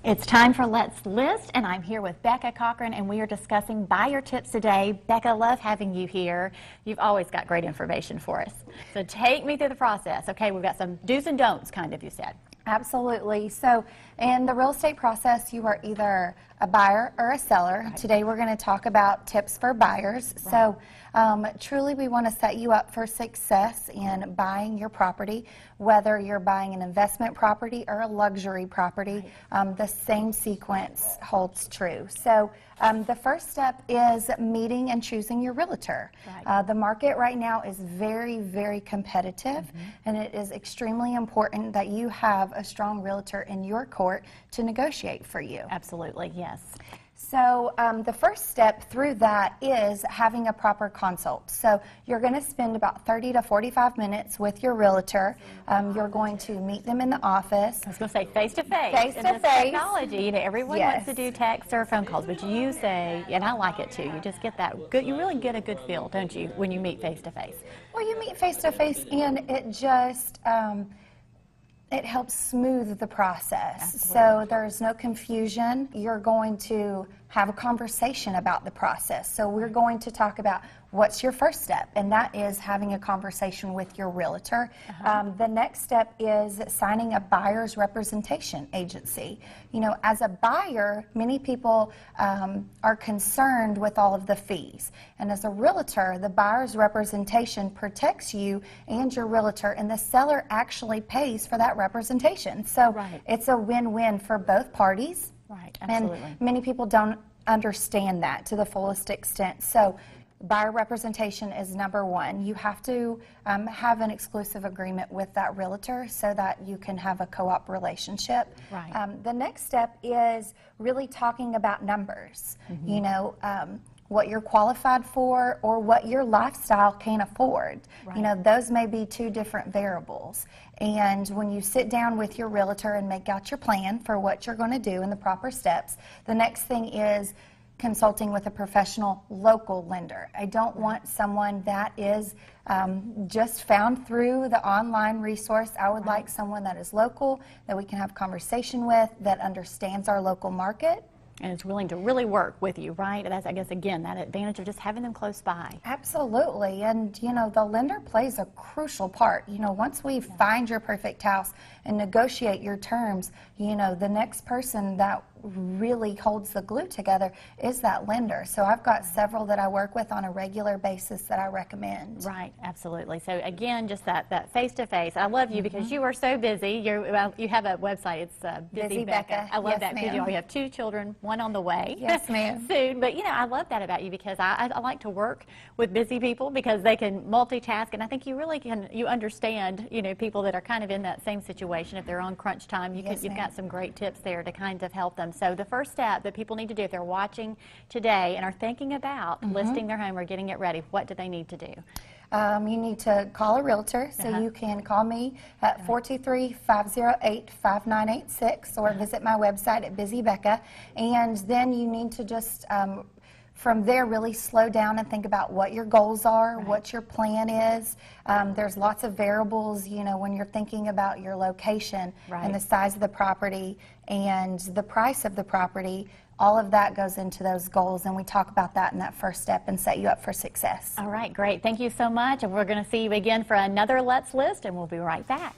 It's time for Let's List, and I'm here with Bekah Cochran, and we are discussing buyer tips today. Bekah, love having you here. You've always got great information for us. So take me through the process. Okay, we've got some do's and don'ts, kind of, you said. Absolutely. So in the real estate process, you are either a buyer or a seller. Right. Today we're going to talk about tips for buyers. Right. So truly we want to set you up for success in buying your property, whether you're buying an investment property or a luxury property. Right. The same sequence holds true. So the first step is meeting and choosing your realtor. Right. The market right now is very, very competitive, and it is extremely important that you have a strong realtor in your court to negotiate for you. Absolutely, yes. So the first step through that is having a proper consult. So you're going to spend about 30 to 45 minutes with your realtor. You're going to meet them in the office. I was going to say face-to-face. Face-to-face. Technology, you know, everyone Yes. wants to do text or phone calls, but you say, and I like it too, you just get that good, you really get a good feel, don't you, when you meet face-to-face? Well, you meet face-to-face, and it just it helps smooth the process. Absolutely. So there's no confusion. You're going to have a conversation about the process. So we're going to talk about what's your first step, and that is having a conversation with your realtor. The next step is signing a buyer's representation agency. You know, as a buyer, many people are concerned with all of the fees. And as a realtor, the buyer's representation protects you and your realtor, and the seller actually pays for that representation. So Right. it's a win-win for both parties. Right, absolutely. And many people don't understand that to the fullest extent. So buyer representation is number one. You have to have an exclusive agreement with that realtor so that you can have a co-op relationship. Right. The next step is really talking about numbers. You know, what you're qualified for or what your lifestyle can afford. Right. You know, those may be two different variables. And when you sit down with your realtor and make out your plan for what you're going to do and the proper steps, the next thing is consulting with a professional local lender. I don't want someone that is just found through the online resource. I would like someone that is local, that we can have conversation with, that understands our local market. And it's willing to really work with you, right? That's, I guess, again, that advantage of just having them close by. Absolutely. And, you know, the lender plays a crucial part. You know, once we find your perfect house and negotiate your terms, you know, the next person that really holds the glue together is that lender. So I've got several that I work with on a regular basis that I recommend. Right, absolutely. So again, just that face-to-face. I love you because you are so busy. You have a website. It's Busy Bekah. I love Yes, that ma'am. video. You have 2 children, one on the way. Yes, ma'am. Soon. But you know, I love that about you because I like to work with busy people because they can multitask, and I think you really can. You understand, you know, people that are kind of in that same situation. If they're on crunch time, you've Yes, got ma'am. some great tips there to kind of help them. So the first step that people need to do if they're watching today and are thinking about listing their home or getting it ready, what do they need to do? You need to call a realtor, so you can call me at 423-508-5986 or visit my website at Busy Bekah. And then you need to just, from there, really slow down and think about what your goals are, what your plan is. There's lots of variables, you know, when you're thinking about your location and the size of the property and the price of the property. All of that goes into those goals, and we talk about that in that first step and set you up for success. All right, great. Thank you so much. And we're going to see you again for another Let's List, and we'll be right back.